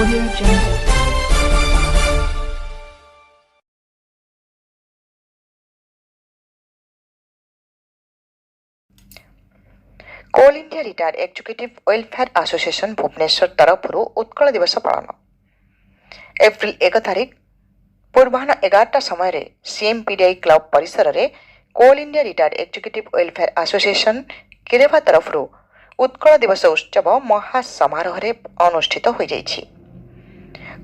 Audio Jungle. Coal India retired executive welfare association Bhubaneswar तरफ उत्कल दिवस पालन एप्रिल 1 तारिख पूर्वाह्न 11टा समय सीएमपीडीआई क्लब परिसर में Coal India retired executive welfare association किरेवा तरफ उत्कल दिवस उत्सव महासमारोह अनुष्ठित हो जाइछि।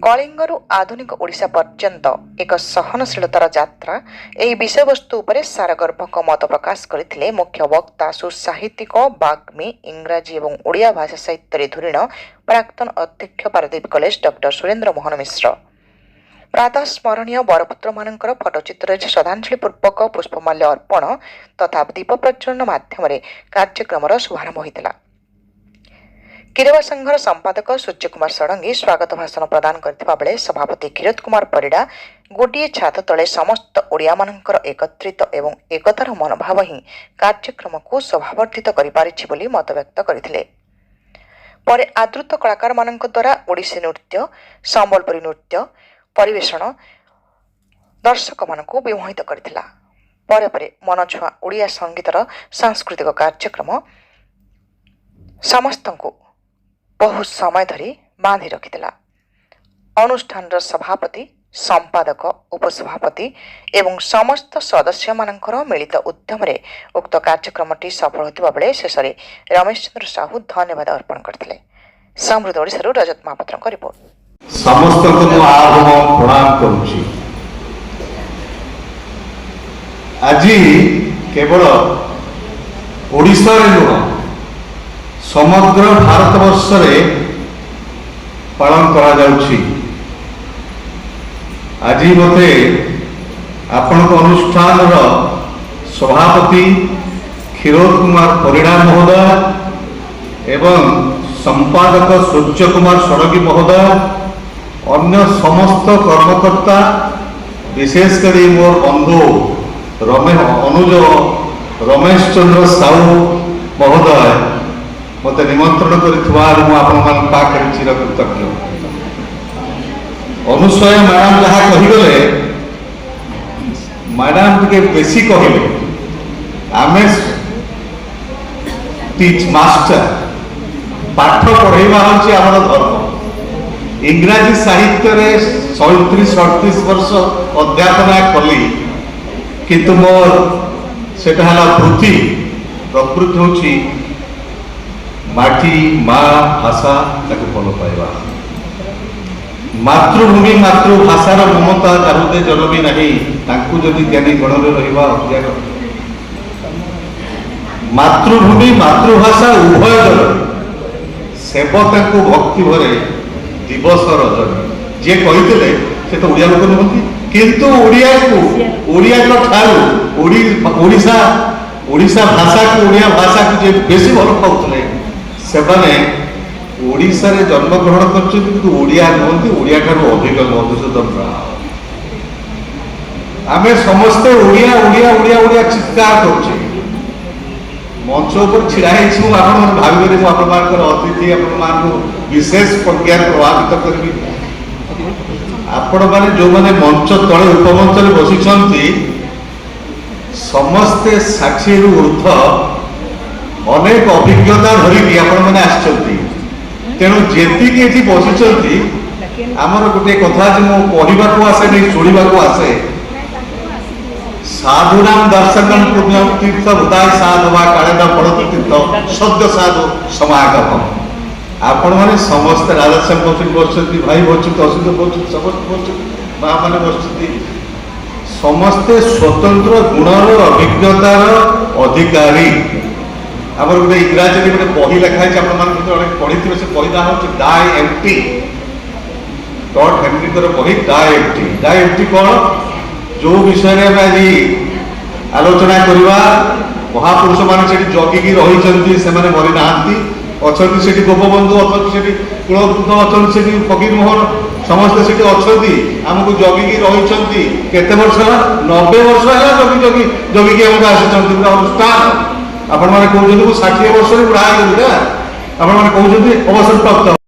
कलिंगरू आधुनिक ओडिशा पर्यंत एक सहनशीलतार यात्रा यह विषय वस्तु उपरे सारगर्भक मत प्रकाश करथिले मुख्य वक्ता सुसाहित्यिक बाग्मी इंग्राजी और ओडिया भाषा साहित्य धुरीण प्राक्तन अध्यक्ष पारादीप कॉलेज डॉक्टर सुरेंद्र मोहन मिश्र प्रातः स्मरणीय बरपुत्र मानकर फटोचित्र श्रद्धांजलि पूर्वक पुष्पमाल्य अर्पण तथा दीप प्रज्वलन माध्यम कार्यक्रम शुभारंभ होता। किरेवा संघर संपादक सूर्य कुमार षडंगी स्वागत भाषण प्रदान करथिबा बेले सभापति किरत कुमार परिडा गोटे छात तले समस्त ओडिया मानकर एकत्रित एवं एकतार मनोभाव ही कार्यक्रम को शोभावर्धित करिपारिछि बोली मत व्यक्त करथिले। परे आदृत कलाकार मानक द्वारा ओडिसी नृत्य संबलपुरी नृत्य परिवेषण दर्शक मानक विमोहित करथिला। परे परे मनछुआ ओडिया संगीतर सांस्कृतिक कार्यक्रम समस्त को बहु समय धरी बांधि रखिथिला। अनुष्ठान सभापति संपादक उपसभापति एवं समस्त सदस्य मानकर मिलित उद्यम रे उक्त कार्यक्रमटी सफल होतिबा बेले शेष रे रमेश चंद्र साहू धन्यवाद अर्पण करथिले। समृद्ध ओडिसा रजत महापात्र रिपोर्ट। समस्त को आगम प्रणाम करुछि। आजी केवल ओडिसा रे नुह समग्र भारतवर्ष पालन करा जाउछि। आज मते आपण अनुष्ठान सभापति किरोत कुमार परिडा महोदय एवं संपादक सूर्य कुमार षडंगी महोदय अन्य समस्त कर्मकर्ता विशेषकर मोर बंधु अनुज रमेश चंद्र साहू महोदय मत निमंत्रण कर चिरकृतज्ञ। अनुसय मैडम जहाँ कहीगले मैडम टे बेसी कहले आमे टीच मास्टर पाठ पढ़ेवा हूँ आम धर्म। इंग्राजी साहित्य रे 37-38 वर्ष अध्यापना कली किंतु मोर सेटा वृत्ति प्रकृति हूँ माटी माँ भाषा ताको भल पाइबा। मातृभूमि मातृभाषार ममता जाहुदे जनमी नहीं ताकू जदि ज्ञानी गण में रहिबा अज्ञान। मातृभूमि मातृभाषा उभय जन सेवता को भक्ति भरे दिवस रजनी जे कही से तो ओडिया लोक नुहति किंतु ओडिया को ओडिया ओडिशा भाषा को ओडिया भाषा को जे बेसी भल पाउतले सेमाने ओडिशा रे जन्म ग्रहण करछथि ओडिया नुहति ओडिया ठारो अधिक मधुसूदन राव। आमे समस्त ओडिया ओडिया ओडिया ओडिया चित्कार करछे मंच ऊपर छिड़ा हेछु। आपण भाबिबे मु आपण मानकर अतिथि आपण मान विशेष प्रज्ञा प्रभावित करबी। आपण माने जो माने मंच तळे उपमंच रे बसिछंती समस्ते 60 रु ऊर्ध्व अनेक अभिज्ञता धरिकी आपण मैंने आसचंती। तेणु जेतिकी एठी बसिचंती आमर गोटे कथा जे मो कहबा को आसे नहीं सुनिबा को आसे साधुनाम दर्शनम पुण्य तीर्थ उदाय साधवा कालेदा पड़त तीर्थ सद्य साधु समागम। आपण माने समस्त राजश्याम बसचंती भाई बसचंती असित बसचंती समस्त बसचंती मां माने बसचंती समस्ते स्वतंत्र गुणर अभिज्ञतार अधिकारी। आम गोटे इंग्राजी गोटे बही लिखाई आप पढ़ी से बहीदा हूँ डाई एम्प्टी टॉड हेनरी बही डाई एम्प्टी कौन जो विषय में आज आलोचना करवा महापुरुष मैंने जगिकी रही से मरी ना अच्छा गोपबंधु अच्छा कुलवृद्ध अच्छा फकीर मोहन समस्ते से अच्छा आमको जगिकी रही केते वर्ष 90 वर्ष है जगिकी आमको आसी अनुष्ठान। आपण माने कहउछन्ती 60 वर्ष रे बुढ़ा गली ना आपण माने कहउछन्ती अवसर प्राप्त